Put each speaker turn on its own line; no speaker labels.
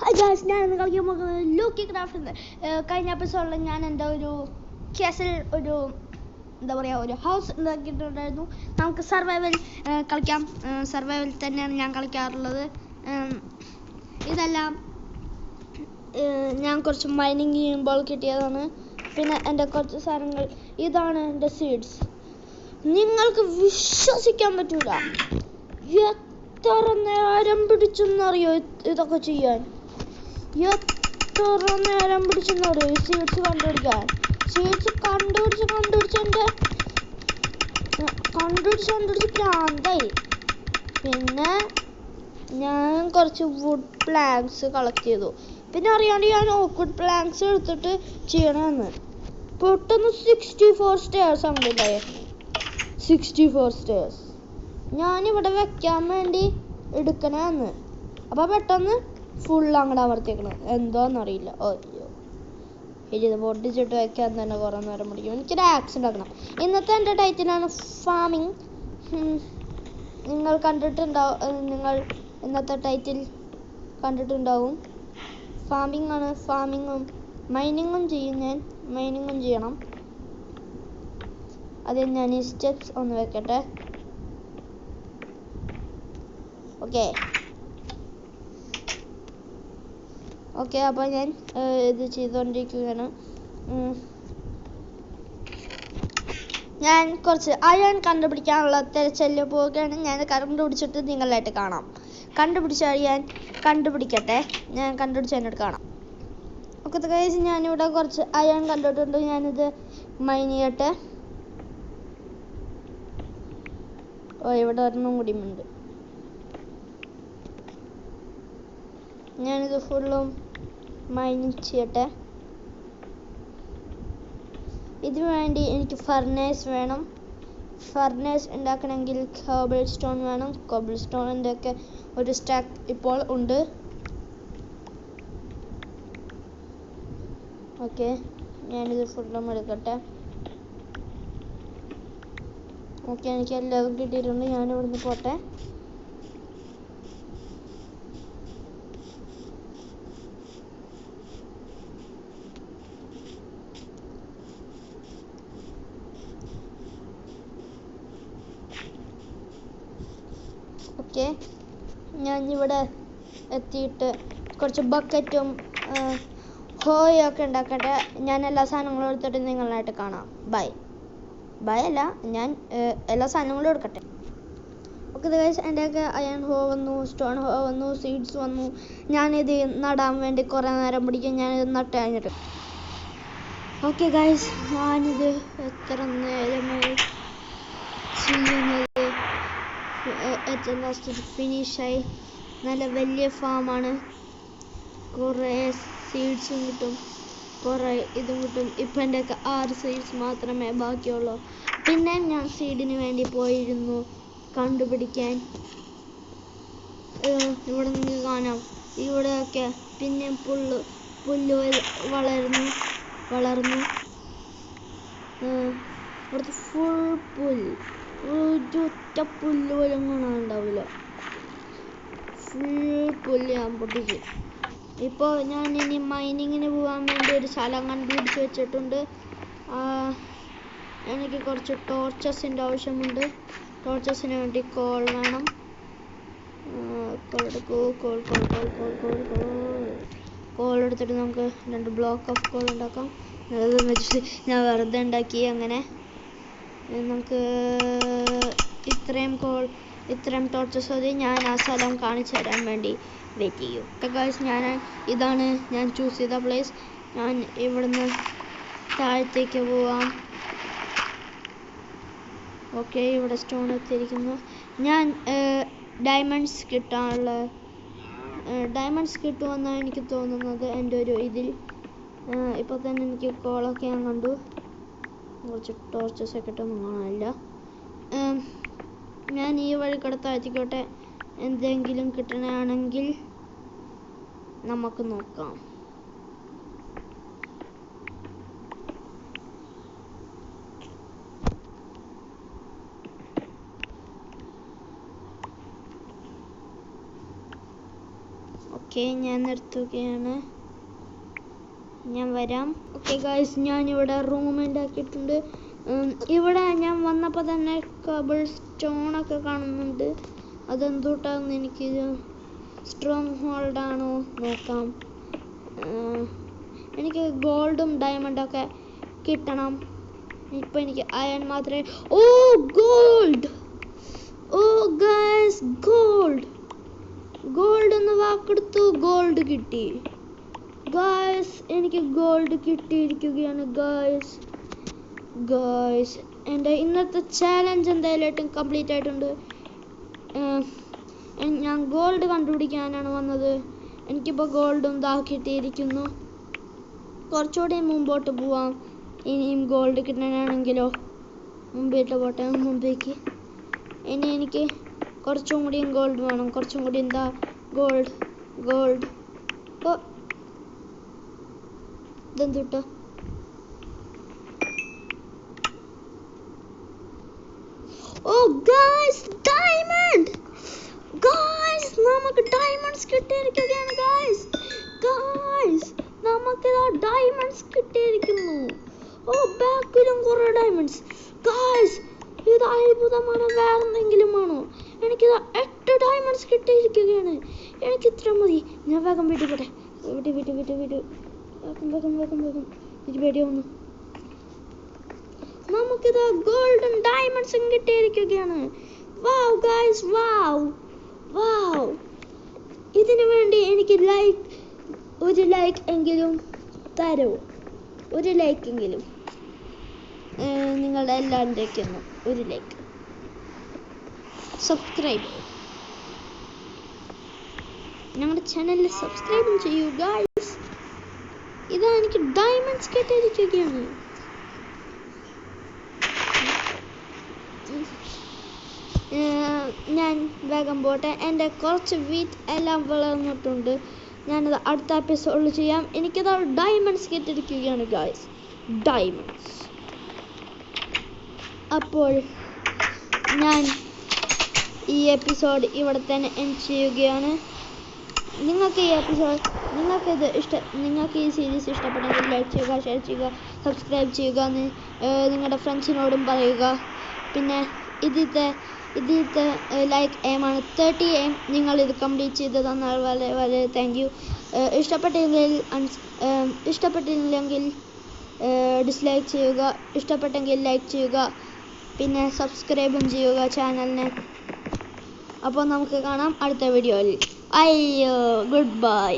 Hi guys, ഞാൻ ഇന്ന് കളിക്കാൻ പോകുന്നത് ലൂക്കി ക്രാഫ്റ്റ്. കഴിഞ്ഞ എപ്പിസോഡിൽ ഞാൻ എൻ്റെ ഒരു കേസിൽ ഒരു എന്താ പറയുക ഒരു ഹൗസ് ഉണ്ടാക്കിയിട്ടുണ്ടായിരുന്നു. നമുക്ക് സർവൈവൽ കളിക്കാം. സർവൈവൽ തന്നെയാണ് ഞാൻ കളിക്കാറുള്ളത്. ഇതെല്ലാം ഞാൻ കുറച്ച് മൈനിങ് ചെയ്യുമ്പോൾ കിട്ടിയതാണ്. പിന്നെ എൻ്റെ കുറച്ച് സാധനങ്ങൾ. ഇതാണ് എൻ്റെ സീഡ്സ്. നിങ്ങൾക്ക് വിശ്വസിക്കാൻ പറ്റൂല, എത്ര നേരം പിടിച്ചെന്നറിയോ ഇതൊക്കെ ചെയ്യാൻ. എത്ര നേരം പിടിച്ചെന്നറിയോ ഈ സീഡ്സ് കണ്ടുപിടിക്കാൻ. സീഡ്സ് കണ്ടുപിടിച്ച് പ്രാന്തായി. പിന്നെ ഞാൻ കുറച്ച് വുഡ് പ്ലാങ്ക്സ് കളക്ട് ചെയ്തു. പിന്നെ അറിയാണ്ട് ഞാൻ ഓക്വുഡ് പ്ലാങ്ക്സ് എടുത്തിട്ട് ചെയ്യണമെന്ന് പെട്ടെന്ന് 64 സ്റ്റേഴ്സ് അങ്ങോട്ടുണ്ടായി. 64 സ്റ്റേഴ്സ് ഞാനിവിടെ വെക്കാൻ വേണ്ടി എടുക്കണമെന്ന്. അപ്പോൾ പെട്ടെന്ന് ഫുൾ അങ്ങോട്ട് അമർത്തിയേക്കണം. എന്തോന്നറിയില്ല. അയ്യോ, ഇത് പൊട്ടിച്ചിട്ട് വെക്കാൻ തന്നെ കുറേ നേരം പിടിക്കും. എനിക്കൊരു ആക്സ് ഉണ്ടാക്കണം. ഇന്നത്തെ എൻ്റെ ടൈറ്റിലാണ് ഫാമിങ്. നിങ്ങൾ ഇന്നത്തെ ടൈറ്റിൽ കണ്ടിട്ടുണ്ടാവും. ഫാമിംഗ് ആണ്. ഫാമിങ്ങും മൈനിങ്ങും ചെയ്യണം. അതിന് ഞാൻ ഈ സ്റ്റെപ്സ് ഒന്ന് വെക്കട്ടെ. ഓക്കെ, അപ്പോൾ ഞാൻ ഇത് ചെയ്തുകൊണ്ടിരിക്കുകയാണ്. ഞാൻ കുറച്ച് അയൺ കണ്ടുപിടിക്കാനുള്ള തിരച്ചില് പോവുകയാണ്. ഞാൻ കണ്ടുപിടിച്ചിട്ട് നിങ്ങളായിട്ട് കാണാം. കണ്ടുപിടിക്കട്ടെ. ഞാൻ കണ്ടുപിടിച്ച് എന്നോട് കാണാം. ഓക്കെ ഗൈസ്, ഞാനിവിടെ കുറച്ച് അയൺ കണ്ടിട്ടുണ്ട്. ഞാനിത് മൈൻ ചെയ്യട്ടെ. ഇവിടെ ഒരെണ്ണം കൂടി ഉണ്ട്. ഞാനിത് ഫുള്ളും മൈൻ ചെയ്യട്ടെ. ഇതിനു വേണ്ടി എനിക്ക് ഫർണേസ് വേണം. ഫർണേസ് ഉണ്ടാക്കണമെങ്കിൽ കോബിൾ സ്റ്റോൺ വേണം. കോബിൾ സ്റ്റോണിൻ്റെ ഒക്കെ ഒരു സ്റ്റാക്ക് ഇപ്പോൾ ഉണ്ട്. ഓക്കെ, ഞാനിത് ഫുള്ളും എടുക്കട്ടെ. ഓക്കെ, എനിക്ക് എല്ലാം കിട്ടിയിട്ടുണ്ട്. ഞാനിവിടുന്ന് പോട്ടെ. ഓക്കെ, ഞാനിവിടെ എത്തിയിട്ട് കുറച്ച് ബക്കറ്റും ഹോയൊക്കെ ഉണ്ടാക്കട്ടെ. ഞാൻ എല്ലാ സാധനങ്ങളും എടുത്തിട്ട് നിങ്ങളായിട്ട് കാണാം. ബൈ അല്ല, ഞാൻ എല്ലാ സാധനങ്ങളും എടുക്കട്ടെ. ഓക്കെ ഗൈസ്, എൻ്റെയൊക്കെ അയൺ ഹോ വന്നു, സ്റ്റോൺ ഹോ വന്നു, സീഡ്സ് വന്നു. ഞാനിത് നടാൻ വേണ്ടി കുറേ നേരം പിടിക്കും. ഞാനിത് നട്ട് കഴിഞ്ഞിട്ട്. ഓക്കെ ഗൈസ്, ഞാനിത് എത്ര നേരമായി ചെയ്യുന്നത്. ഏറ്റവും ലാസ്റ്റ് ഫിനിഷായി. നല്ല വലിയ ഫാമാണ്. കുറേ സീഡ്സും കിട്ടും, കുറേ ഇതും കിട്ടും. ഇപ്പം എൻ്റെയൊക്കെ 6 സീഡ്സ് മാത്രമേ ബാക്കിയുള്ളൂ. പിന്നെ ഞാൻ സീഡിന് വേണ്ടി പോയിരുന്നു കണ്ടുപിടിക്കാൻ. ഇവിടെ നിങ്ങൾക്ക് കാണാം, ഇവിടെയൊക്കെ പിന്നെ പുല്ല് വളർന്നു. ഇവിടുത്തെ ഫുൾ പുല്ല്, ഒരൊറ്റ പുല്ല് പോലും കാണാനുണ്ടാവില്ല. ഫുൾ പുല്ല് ഞാൻ പൊട്ടിച്ച്. ഇപ്പോൾ ഞാൻ ഇനി മൈനിങ്ങിന് പോകാൻ വേണ്ടി ഒരു സ്ഥലം കണ്ടുപിടിച്ച് വെച്ചിട്ടുണ്ട്. എനിക്ക് കുറച്ച് ടോർച്ചസിൻ്റെ ആവശ്യമുണ്ട്. ടോർച്ചസിന് വേണ്ടി കോൾ വേണം. കോൾ എടുത്തിട്ട് നമുക്ക് 2 ബ്ലോക്ക് ഓഫ് കോൾ ഉണ്ടാക്കാം. അതെന്ന് വെച്ചിട്ട് ഞാൻ വെറുതെ ഉണ്ടാക്കി. അങ്ങനെ നമുക്ക് ഇത്രയും ടോർച്ചസ് മതി. ഞാൻ ആ സ്ഥലം കാണിച്ചു തരാൻ വേണ്ടി വെയിറ്റ് ചെയ്യും. ഗൈസ്, ഇതാണ് ഞാൻ ചൂസ് ചെയ്ത പ്ലേസ്. ഞാൻ ഇവിടുന്ന് താഴത്തേക്ക് പോവാം. ഓക്കെ, ഇവിടെ സ്റ്റോൺ എത്തിയിരിക്കുന്നു. ഞാൻ ഡയമണ്ട്സ് കിട്ടുമെന്നാണ് എനിക്ക് തോന്നുന്നത്. എൻ്റെ ഒരു ഇതിൽ ഇപ്പോൾ തന്നെ എനിക്ക് കോളൊക്കെ ഞാൻ കണ്ടു. കുറച്ച് ടോർച്ചസ് ഒക്കെ ഇട്ടൊന്നും കാണാനില്ല. ഞാൻ ഈ വഴി താഴ്ത്തിക്കോട്ടെ. എന്തെങ്കിലും കിട്ടണമെങ്കിൽ നമുക്ക് നോക്കാം. ഓക്കെ, ഓക്കെ, ഞാൻ നിർത്തുകയാണ്. ഞാൻ വരാം. ഓക്കെ ഗായ്സ്, ഞാനിവിടെ റൂം ഉണ്ടാക്കിയിട്ടുണ്ട്. ഇവിടെ ഞാൻ വന്നപ്പോൾ തന്നെ കബിൾ സ്റ്റോണൊക്കെ കാണുന്നുണ്ട്. അതെന്തുട്ടാന്ന് എനിക്ക് സ്ട്രോങ് ഹോൾഡാണോ നോക്കാം. എനിക്ക് ഗോൾഡും ഡയമണ്ടൊക്കെ കിട്ടണം. ഇപ്പം എനിക്ക് അയൺ മാത്രമേ. O Gold! ഓ ഗായ്സ്, ഗോൾഡ് എന്ന് വാക്കെടുത്തു. ഗോൾഡ് കിട്ടി ഗായ്സ്. എനിക്ക് ഗോൾഡ് കിട്ടിയിരിക്കുകയാണ് ഗായ്സ്. എൻ്റെ ഇന്നത്തെ ചാലഞ്ച് എന്തായാലും കംപ്ലീറ്റ് ആയിട്ടുണ്ട്. ഞാൻ ഗോൾഡ് കണ്ടുപിടിക്കാനാണ് വന്നത്. എനിക്കിപ്പോൾ ഗോൾഡും കിട്ടിയിരിക്കുന്നു. കുറച്ചുകൂടി മുമ്പോട്ട് പോവാം. ഇനിയും ഗോൾഡ് കിട്ടാനാണെങ്കിലോ മുമ്പേട്ട് പോട്ടെ, മുമ്പേക്ക്. ഇനി എനിക്ക് കുറച്ചും കൂടിയും ഗോൾഡ് വേണം. കുറച്ചും കൂടി ഗോൾഡ്. ഓ ഇതെന്തുട്ടോ? ഓ ഗായ്സ്, ഡയമണ്ട്! ഗായ്സ്, നമുക്ക് ഡയമണ്ട്സ് കിട്ടിയിരിക്കുകയാണ് ഗായ്സ്. നമുക്കിതാ ഡയമണ്ട്സ് കിട്ടിയിരിക്കുന്നു. ഓ ബാക്കിലും കുറേ ഡയമണ്ട്സ് ഗായ്സ്. ഇത് അത്ഭുതമാണ്. വേറെ എന്തെങ്കിലും ആണോ? എനിക്കിതാ 8 ഡയമണ്ട്സ് കിട്ടിയിരിക്കുകയാണ്. എനിക്ക് ഇത്ര മതി. ഞാൻ വേഗം വീട്ടിൽ പോട്ടെ. വേഗം പേടിയാവുന്നു. നമുക്കിതാ ഗോൾഡും ഡയമണ്ട്സും കിട്ടിയിരിക്കുകയാണ്. വാവ് ഗായ്സ്, വാവ്. ഇതിനു വേണ്ടി എനിക്ക് ഒരു ലൈക്ക് എങ്കിലും തരൂ. ഒരു ലൈക്ക് എങ്കിലും നിങ്ങളുടെ എല്ലാവരുടെയൊക്കെയൊന്ന് ഒരു ലൈക്ക്, സബ്സ്ക്രൈബ്, ഞങ്ങളുടെ ചാനലിൽ സബ്സ്ക്രൈബും ചെയ്യൂ ഗായ്സ്. ഇതാ എനിക്ക് ഡയമണ്ട്സ് കിട്ടിയിരിക്കുകയാണ്. ഞാൻ വേഗം പോട്ടെ. എൻ്റെ കുറച്ച് വീറ്റ് എല്ലാം വളർന്നിട്ടുണ്ട്. ഞാനത് അടുത്ത എപ്പിസോഡിൽ ചെയ്യാം. എനിക്കത് ഡയമണ്ട്സ് കിട്ടിയിരിക്കുകയാണ് ഗായ്സ്, ഡയമണ്ട്സ്. അപ്പോൾ ഞാൻ ഈ എപ്പിസോഡ് ഇവിടെ തന്നെ എൻഡ് ചെയ്യുകയാണ്. നിങ്ങൾക്ക് ഈ സീരീസ് ഇഷ്ടപ്പെട്ടെങ്കിൽ ലൈക്ക് ചെയ്യുക, ഷെയർ ചെയ്യുക, സബ്സ്ക്രൈബ് ചെയ്യുക. നിങ്ങളുടെ ഫ്രണ്ട്സിനോടും പറയുക. പിന്നെ ഇതിലത്തെ ലൈക്ക് എയിമാണ് 30 എയിം. നിങ്ങളിത് കംപ്ലീറ്റ് ചെയ്ത് തന്നാൽ വളരെ വളരെ താങ്ക് യു. ഇഷ്ടപ്പെട്ടില്ലെങ്കിൽ ഡിസ്ലൈക്ക് ചെയ്യുക. ഇഷ്ടപ്പെട്ടെങ്കിൽ ലൈക്ക് ചെയ്യുക. പിന്നെ സബ്സ്ക്രൈബും ചെയ്യുക ചാനലിനെ. അപ്പോൾ നമുക്ക് കാണാം അടുത്ത വീഡിയോയിൽ. Good bye.